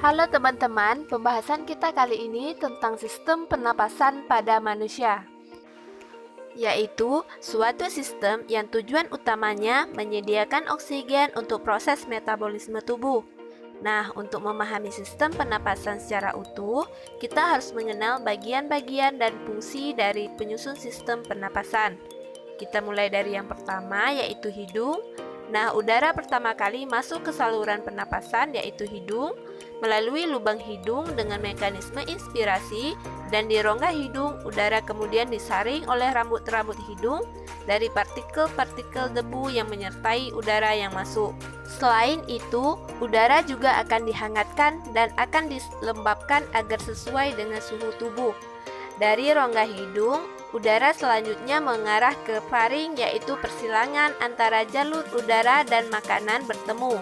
Halo teman-teman, pembahasan kita kali ini tentang sistem pernapasan pada manusia, yaitu suatu sistem yang tujuan utamanya menyediakan oksigen untuk proses metabolisme tubuh. Nah, untuk memahami sistem pernapasan secara utuh, kita harus mengenal bagian-bagian dan fungsi dari penyusun sistem pernapasan. Kita mulai dari yang pertama, yaitu hidung. Nah, udara pertama kali masuk ke saluran pernapasan yaitu hidung melalui lubang hidung dengan mekanisme inspirasi, dan di rongga hidung udara kemudian disaring oleh rambut-rambut hidung dari partikel-partikel debu yang menyertai udara yang masuk. Selain itu, udara juga akan dihangatkan dan akan dilembabkan agar sesuai dengan suhu tubuh. Dari rongga hidung, udara selanjutnya mengarah ke faring, yaitu persilangan antara jalur udara dan makanan bertemu.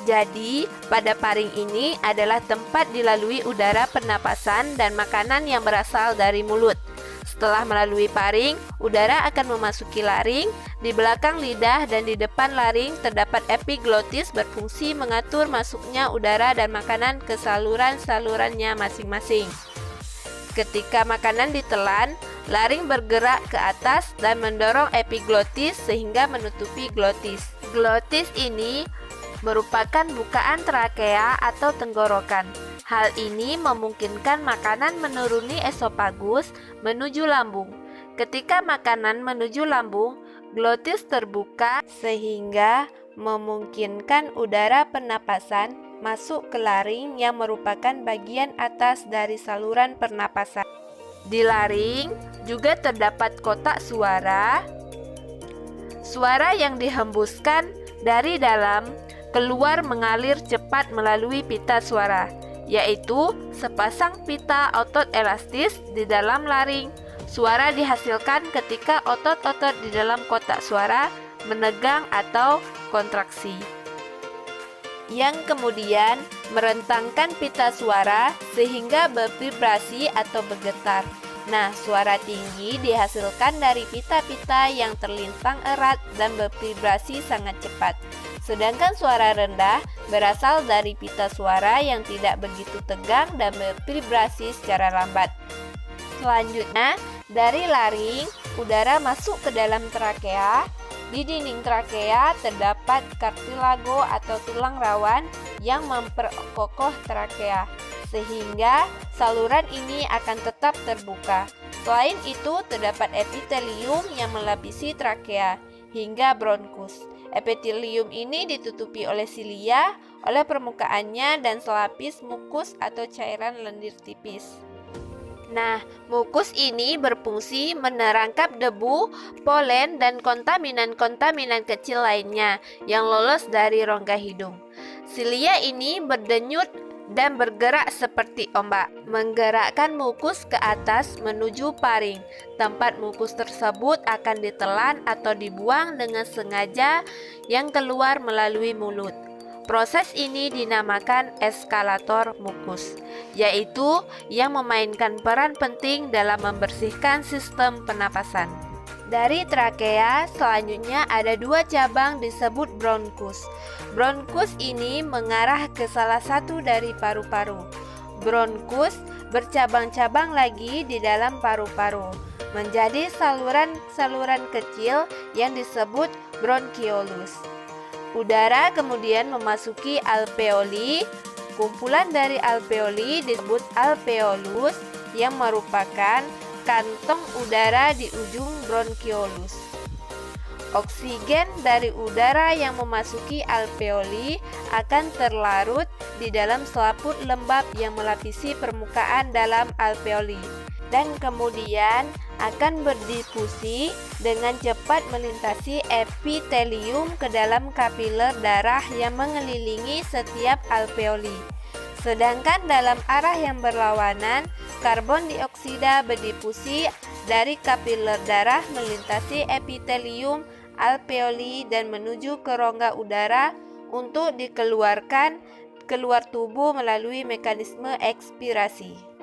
Jadi, pada faring ini adalah tempat dilalui udara pernapasan dan makanan yang berasal dari mulut. Setelah melalui faring, udara akan memasuki laring. Di belakang lidah dan di depan laring terdapat epiglotis berfungsi mengatur masuknya udara dan makanan ke saluran-salurannya masing-masing. Ketika makanan ditelan, laring bergerak ke atas dan mendorong epiglotis sehingga menutupi glotis. Glotis ini merupakan bukaan trakea atau tenggorokan. Hal ini memungkinkan makanan menuruni esofagus menuju lambung. Ketika makanan menuju lambung, glotis terbuka sehingga memungkinkan udara pernapasan masuk ke laring yang merupakan bagian atas dari saluran pernapasan. Di laring juga terdapat kotak suara. Suara yang dihembuskan dari dalam keluar mengalir cepat melalui pita suara, yaitu sepasang pita otot elastis di dalam laring. Suara dihasilkan ketika otot-otot di dalam kotak suara menegang atau kontraksi, yang kemudian merentangkan pita suara sehingga bervibrasi atau bergetar. Nah, suara tinggi dihasilkan dari pita-pita yang terlintang erat dan bervibrasi sangat cepat. Sedangkan suara rendah berasal dari pita suara yang tidak begitu tegang dan bervibrasi secara lambat. Selanjutnya, dari laring, udara masuk ke dalam trakea. Di dinding trakea terdapat kartilago atau tulang rawan yang memperkokoh trakea, sehingga saluran ini akan tetap terbuka. Selain itu, terdapat epitelium yang melapisi trakea hingga bronkus. Epitelium ini ditutupi oleh silia, oleh permukaannya dan selapis mukus atau cairan lendir tipis. Nah, mukus ini berfungsi menerangkap debu, polen, dan kontaminan-kontaminan kecil lainnya yang lolos dari rongga hidung. Silia ini berdenyut dan bergerak seperti ombak, menggerakkan mukus ke atas menuju faring. Tempat mukus tersebut akan ditelan atau dibuang dengan sengaja yang keluar melalui mulut. Proses ini dinamakan eskalator mukus, yaitu yang memainkan peran penting dalam membersihkan sistem pernapasan. Dari trakea, selanjutnya ada dua cabang disebut bronkus. Bronkus ini mengarah ke salah satu dari paru-paru. Bronkus bercabang-cabang lagi di dalam paru-paru, menjadi saluran-saluran kecil yang disebut bronchiolus. Udara kemudian memasuki alveoli. Kumpulan dari alveoli disebut alveolus yang merupakan kantong udara di ujung bronchiolus. Oksigen dari udara yang memasuki alveoli akan terlarut di dalam selaput lembab yang melapisi permukaan dalam alveoli, dan kemudian akan berdifusi dengan cepat melintasi epitelium ke dalam kapiler darah yang mengelilingi setiap alveoli. Sedangkan dalam arah yang berlawanan, karbon dioksida berdifusi dari kapiler darah melintasi epitelium alveoli dan menuju ke rongga udara untuk dikeluarkan keluar tubuh melalui mekanisme ekspirasi.